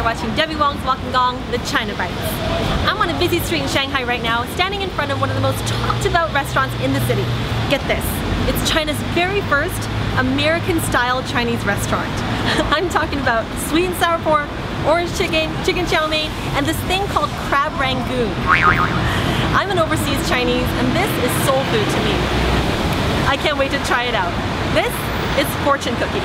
watching WONG'S the China Bites. I'm on a busy street in Shanghai right now, standing in front of one of the most talked about restaurants in the city. Get this, it's China's very first American-style Chinese restaurant. I'm talking about sweet and sour pork, orange chicken, chicken chow mein, and this thing called Crab Rangoon. I'm an overseas Chinese, and this is soul food to me. I can't wait to try it out. This is fortune cookie.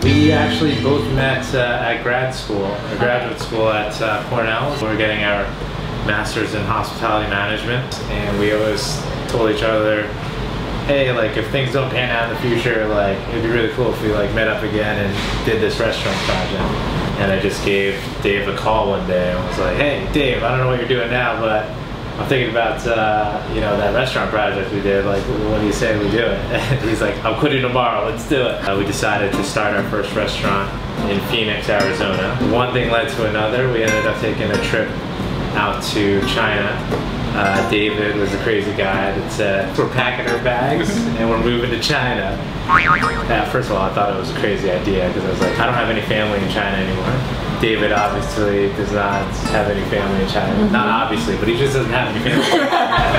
We actually both met at graduate school at Cornell. We were getting our master's in hospitality management, and we always told each other, hey, like if things don't pan out in the future, like it'd be really cool if we like met up again and did this restaurant project. And I just gave Dave a call one day and was like, hey Dave, I don't know what you're doing now, but I'm thinking about you know, that restaurant project we did. Like, what do you say we do it? And he's like, I'm quitting tomorrow. Let's do it. We decided to start our first restaurant in Phoenix, Arizona. One thing led to another. We ended up taking a trip out to China. David was a crazy guy that said, we're packing our bags and we're moving to China. First of all, I thought it was a crazy idea because I was like, I don't have any family in China anymore. David obviously does not have any family in China. Not obviously, but he just doesn't have any family.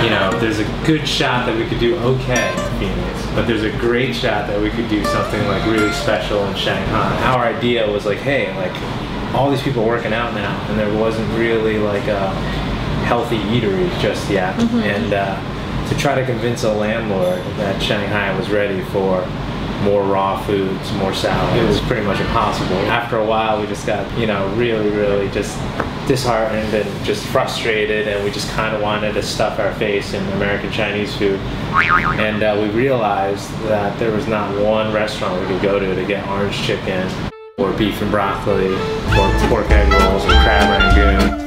You know, there's a good shot that we could do okay in Phoenix, but there's a great shot that we could do something like really special in Shanghai. Our idea was like, hey, like all these people working out now, and there wasn't really like a healthy eatery just yet. And to try to convince a landlord that Shanghai was ready for more raw foods, more salad, it was pretty much impossible. After a while, we just got, you know, really just disheartened and just frustrated, and we just kind of wanted to stuff our face in American Chinese food. And we realized that there was not one restaurant we could go to get orange chicken, or beef and broccoli, or pork egg rolls, or crab rangoon.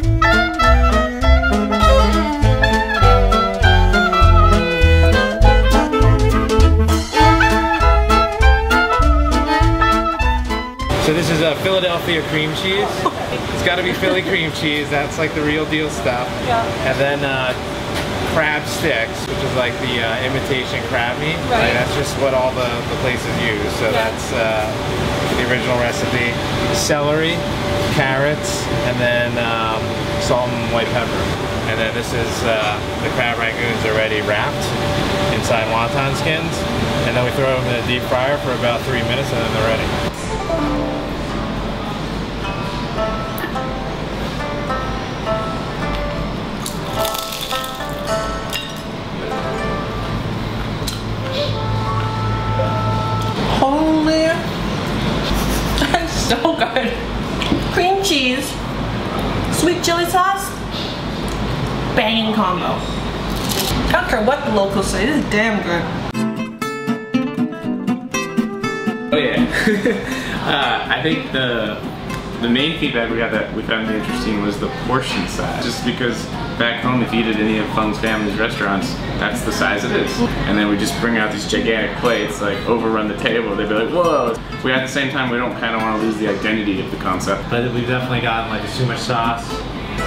So this is a Philadelphia cream cheese. It's got to be Philly cream cheese. That's like the real deal stuff. Yeah. And then crab sticks, which is like the imitation crab meat. Right. That's just what all the places use. So that's the original recipe. Celery, carrots, and then salt and white pepper. And then this is the crab rangoons already wrapped inside wonton skins. And then we throw them in the deep fryer for about 3 minutes, and then they're ready. Holy, that's so good. Cream cheese, sweet chili sauce, banging combo. I don't care what the locals say, this is damn good. Oh yeah. I think the main feedback we got that we found interesting was the portion size. Just because back home, if you eat at any of Feng's family's restaurants, that's the size it is. And then we just bring out these gigantic plates, like overrun the table. They'd be like, whoa. We at the same time, we don't kind of want to lose the identity of the concept. But we've definitely gotten like too much sauce,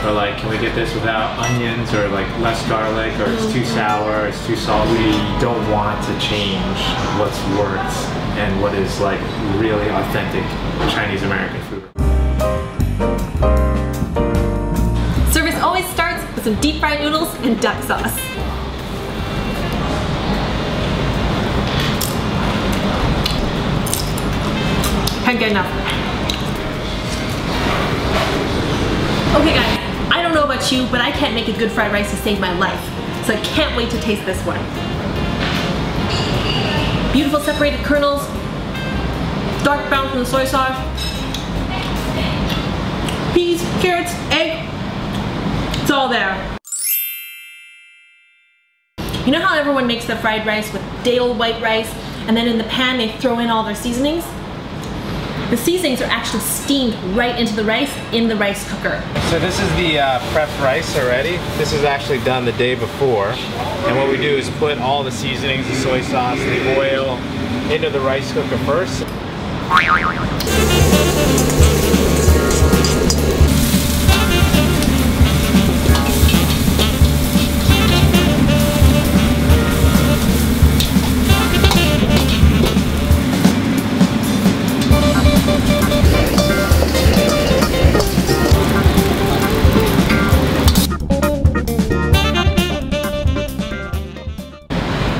or like, can we get this without onions, or like less garlic, or it's too sour, it's too salty. We don't want to change what's worked and what is like really authentic Chinese American food. Service always starts with some deep fried noodles and duck sauce. Can't get enough. Okay guys, I don't know about you, but I can't make a good fried rice to save my life. So I can't wait to taste this one. Beautiful separated kernels, dark brown from the soy sauce, peas, carrots, egg, it's all there. You know how everyone makes their fried rice with day-old white rice, and then in the pan they throw in all their seasonings? The seasonings are actually steamed right into the rice in the rice cooker. So this is the prepped rice already. This is actually done the day before. And what we do is put all the seasonings, the soy sauce, the oil, into the rice cooker first.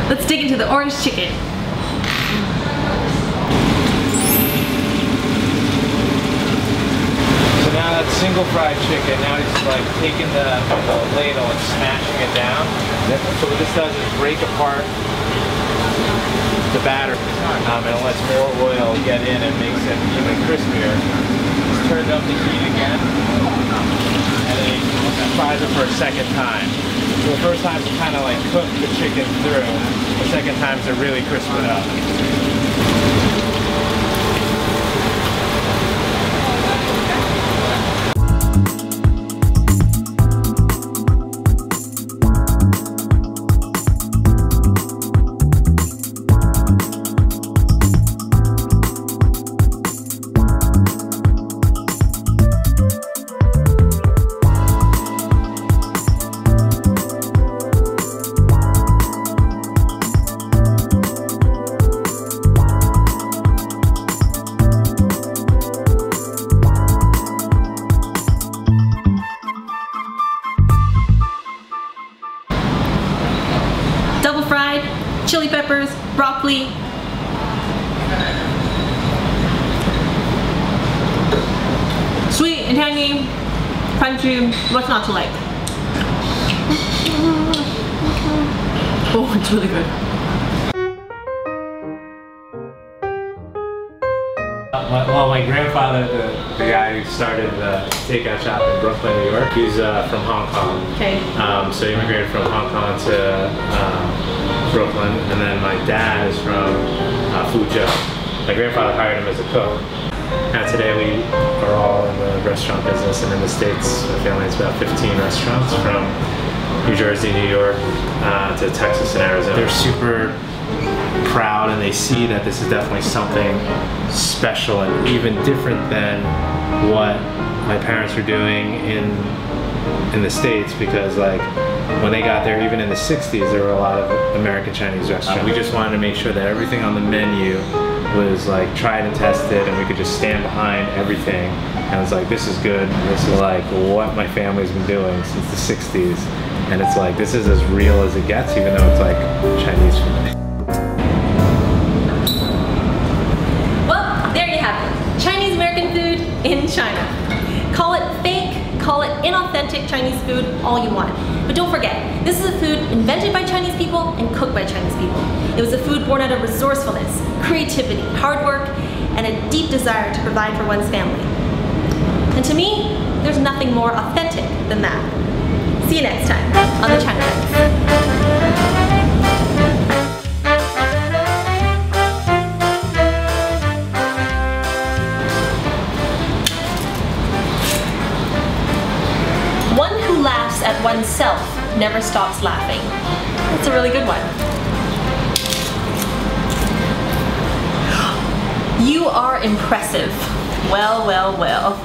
Let's dig into the orange chicken. So now that's single fried chicken. Now he's like taking the ladle and smashing it down. So what this does is break apart the batter and it lets more oil get in and makes it even crispier. Just turned up the heat again and then he fries it for a second time. So the first time to kind of like cook the chicken through, the second time to really crisp it up. Double fried, chili peppers, broccoli. Sweet and tangy, crunchy, what's not to like? Oh, it's really good. Well, my grandfather, the guy who started the takeout shop in Brooklyn, New York, he's from Hong Kong. Okay. So he immigrated from Hong Kong to Brooklyn, and then my dad is from Fuzhou. My grandfather hired him as a cook. And today we are all in the restaurant business, and in the States, my family has about 15 restaurants from New Jersey, New York, to Texas and Arizona. They're super proud, and they see that this is definitely something special and even different than what my parents were doing in the States, because like when they got there, even in the 60s, there were a lot of American Chinese restaurants. We just wanted to make sure that everything on the menu was like tried and tested, and we could just stand behind everything. And it's like, this is good. This is like what my family's been doing since the 60s. And it's like, this is as real as it gets, even though it's like Chinese food. Well, there you have it. Chinese American food in China. Call it fake, call it inauthentic Chinese food, all you want. But don't forget, this is a food invented by Chinese people and cooked by Chinese people. It was a food born out of resourcefulness, creativity, hard work, and a deep desire to provide for one's family. And to me, there's nothing more authentic than that. See you next time on the China Bites. One who laughs at oneself never stops laughing. That's a really good one. You are impressive. Well, well, well.